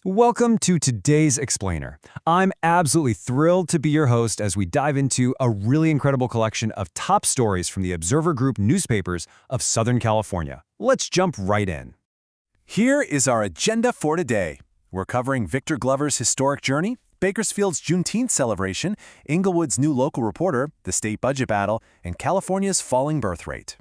Welcome to today's Explainer. I'm absolutely thrilled to be your host as we dive into a really incredible collection of top stories from the Observer Group newspapers of Southern California. Let's jump right in. Here is our agenda for today. We're covering Victor Glover's historic journey, Bakersfield's Juneteenth celebration, Inglewood's new local reporter, the state budget battle, and California's falling birth rate.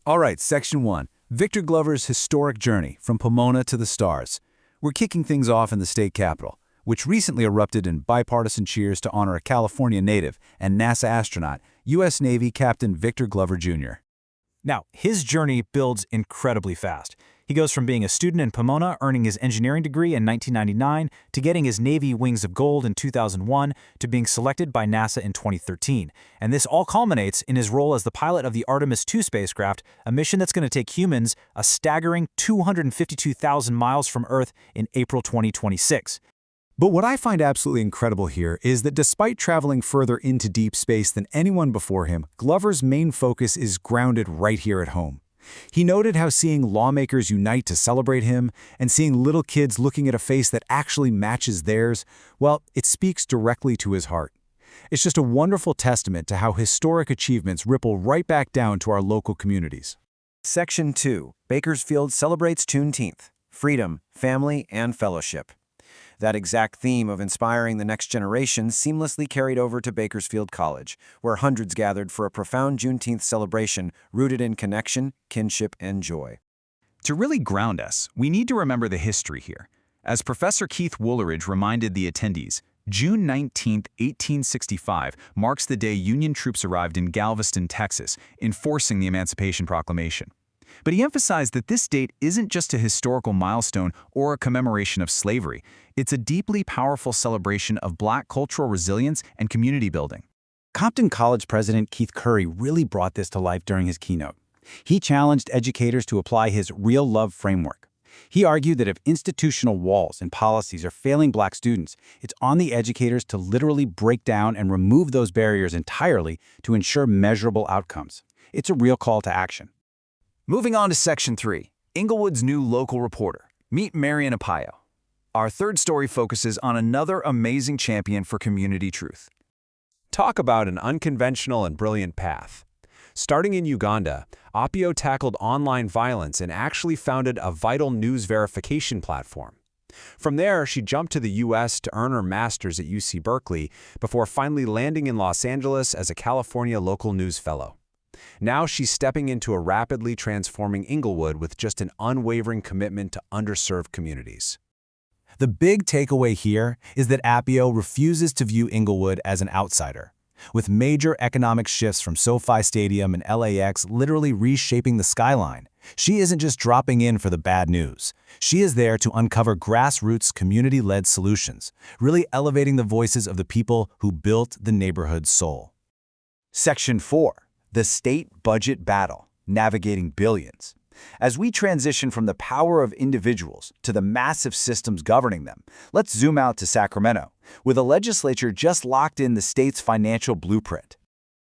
All right, Section 1. Victor Glover's historic journey from Pomona to the stars. We're kicking things off in the state capitol, which recently erupted in bipartisan cheers to honor a California native and NASA astronaut, U.S. Navy Captain Victor Glover Jr. Now, his journey builds incredibly fast. He goes from being a student in Pomona, earning his engineering degree in 1999, to getting his Navy Wings of Gold in 2001, to being selected by NASA in 2013. And this all culminates in his role as the pilot of the Artemis II spacecraft, a mission that's going to take humans a staggering 252,000 miles from Earth in April 2026. But what I find absolutely incredible here is that despite traveling further into deep space than anyone before him, Glover's main focus is grounded right here at home. He noted how seeing lawmakers unite to celebrate him and seeing little kids looking at a face that actually matches theirs, well, it speaks directly to his heart. It's just a wonderful testament to how historic achievements ripple right back down to our local communities. Section 2. Bakersfield celebrates Juneteenth, freedom, family, and fellowship. That exact theme of inspiring the next generation seamlessly carried over to Bakersfield College, where hundreds gathered for a profound Juneteenth celebration rooted in connection, kinship, and joy. To really ground us, we need to remember the history here. As Professor Keith Woolridge reminded the attendees, June 19, 1865 marks the day Union troops arrived in Galveston, Texas, enforcing the Emancipation Proclamation. But he emphasized that this date isn't just a historical milestone or a commemoration of slavery. It's a deeply powerful celebration of Black cultural resilience and community building. Compton College President Keith Curry really brought this to life during his keynote. He challenged educators to apply his real love framework. He argued that if institutional walls and policies are failing Black students, it's on the educators to literally break down and remove those barriers entirely to ensure measurable outcomes. It's a real call to action. Moving on to Section 3, Inglewood's new local reporter. Meet Marian Apayo. Our third story focuses on another amazing champion for community truth. Talk about an unconventional and brilliant path. Starting in Uganda, Apio tackled online violence and actually founded a vital news verification platform. From there, she jumped to the U.S. to earn her master's at UC Berkeley before finally landing in Los Angeles as a California local news fellow. Now she's stepping into a rapidly transforming Inglewood with just an unwavering commitment to underserved communities. The big takeaway here is that Apio refuses to view Inglewood as an outsider. With major economic shifts from SoFi Stadium and LAX literally reshaping the skyline, she isn't just dropping in for the bad news. She is there to uncover grassroots community-led solutions, really elevating the voices of the people who built the neighborhood's soul. Section 4. The State Budget Battle, Navigating Billions. As we transition from the power of individuals to the massive systems governing them, let's zoom out to Sacramento, where the legislature just locked in the state's financial blueprint.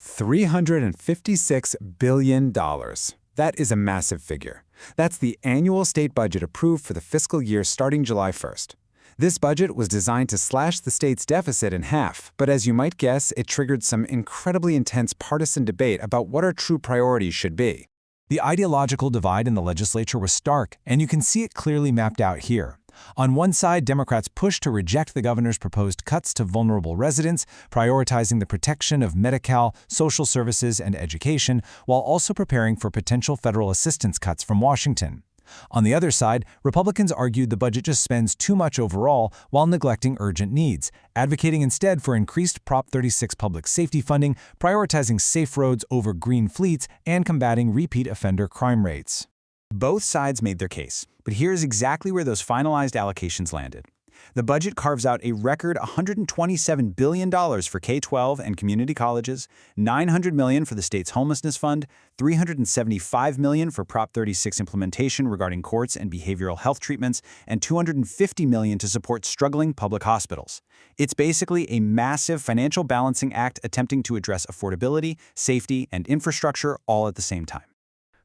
$356 billion. That is a massive figure. That's the annual state budget approved for the fiscal year starting July 1st. This budget was designed to slash the state's deficit in half, but as you might guess, it triggered some incredibly intense partisan debate about what our true priorities should be. The ideological divide in the legislature was stark, and you can see it clearly mapped out here. On one side, Democrats pushed to reject the governor's proposed cuts to vulnerable residents, prioritizing the protection of Medi-Cal, social services, and education, while also preparing for potential federal assistance cuts from Washington. On the other side, Republicans argued the budget just spends too much overall while neglecting urgent needs, advocating instead for increased Prop 36 public safety funding, prioritizing safe roads over green fleets, and combating repeat offender crime rates. Both sides made their case, but here's exactly where those finalized allocations landed. The budget carves out a record $127 billion for K-12 and community colleges, $900 million for the state's homelessness fund, $375 million for Prop 36 implementation regarding courts and behavioral health treatments, and $250 million to support struggling public hospitals. It's basically a massive financial balancing act attempting to address affordability, safety, and infrastructure all at the same time.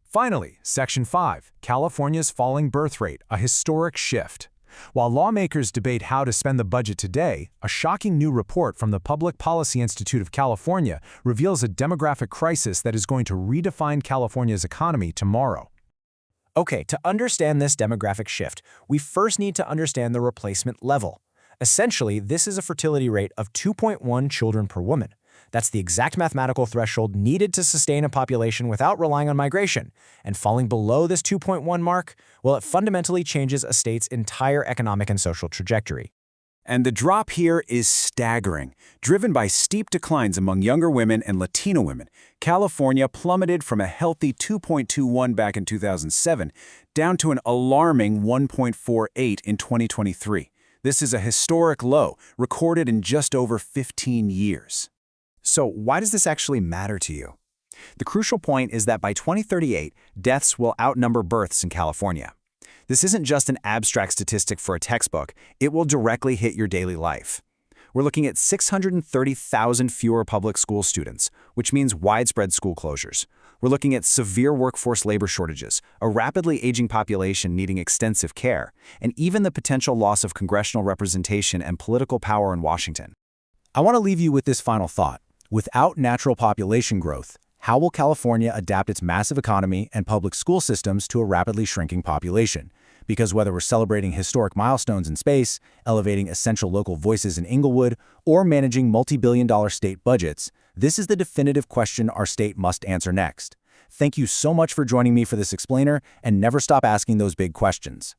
Finally, Section 5, California's falling birth rate, a historic shift. While lawmakers debate how to spend the budget today, a shocking new report from the Public Policy Institute of California reveals a demographic crisis that is going to redefine California's economy tomorrow. Okay, to understand this demographic shift, we first need to understand the replacement level. Essentially, this is a fertility rate of 2.1 children per woman. That's the exact mathematical threshold needed to sustain a population without relying on migration. And falling below this 2.1 mark, well, it fundamentally changes a state's entire economic and social trajectory. And the drop here is staggering. Driven by steep declines among younger women and Latino women, California plummeted from a healthy 2.21 back in 2007 down to an alarming 1.48 in 2023. This is a historic low, recorded in just over 15 years. So why does this actually matter to you? The crucial point is that by 2038, deaths will outnumber births in California. This isn't just an abstract statistic for a textbook, it will directly hit your daily life. We're looking at 630,000 fewer public school students, which means widespread school closures. We're looking at severe workforce labor shortages, a rapidly aging population needing extensive care, and even the potential loss of congressional representation and political power in Washington. I want to leave you with this final thought. Without natural population growth, how will California adapt its massive economy and public school systems to a rapidly shrinking population? Because whether we're celebrating historic milestones in space, elevating essential local voices in Inglewood, or managing multi-billion-dollar state budgets, this is the definitive question our state must answer next. Thank you so much for joining me for this explainer, and never stop asking those big questions.